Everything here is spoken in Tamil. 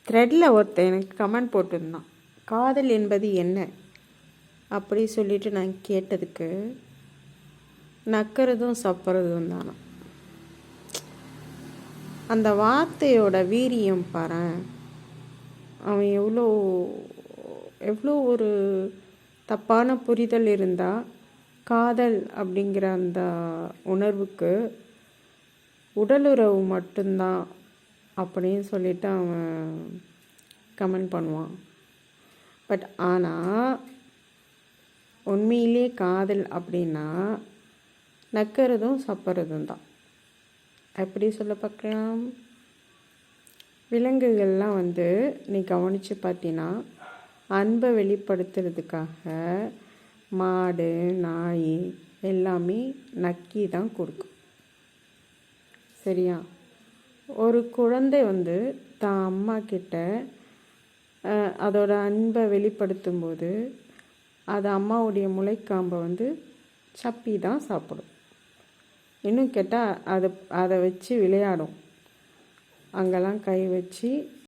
த்ரெட்டில் ஒருத்தன் எனக்கு கமெண்ட் போட்டிருந்தான், காதல் என்பது என்ன அப்படி சொல்லிட்டு நான் கேட்டதுக்கு, நக்கிறதும் சப்புறதும் தானே. அந்த வார்த்தையோட வீரியம் பாரு. அவன் எவ்வளோ ஒரு தப்பான புரிதல் இருந்தால் காதல் அப்படிங்கிற அந்த உணர்வுக்கு உடலுறவு மட்டும்தான் அப்படின்னு சொல்லிட்டு அவன் கமெண்ட் பண்ணுவான். பட் ஆனால் உண்மையிலே காதல் அப்படின்னா நக்கிறதும் சப்புறதும் தான். எப்படி சொல்ல பார்க்கலாம், விலங்குகள்லாம் நீ கவனித்து பார்த்தீங்கன்னா அன்பை வெளிப்படுத்துறதுக்காக மாடு நாய் எல்லாமே நக்கி தான் கொடுக்கும். சரியா? ஒரு குழந்தை தான் அம்மா கிட்ட அதோட அன்பை வெளிப்படுத்தும்போது அது அம்மாவுடைய முளைக்காம்பை சப்பி தான் சாப்பிடும். இன்னும் கேட்டால் அதை வச்சு விளையாடும். அங்கெல்லாம் கை வச்சு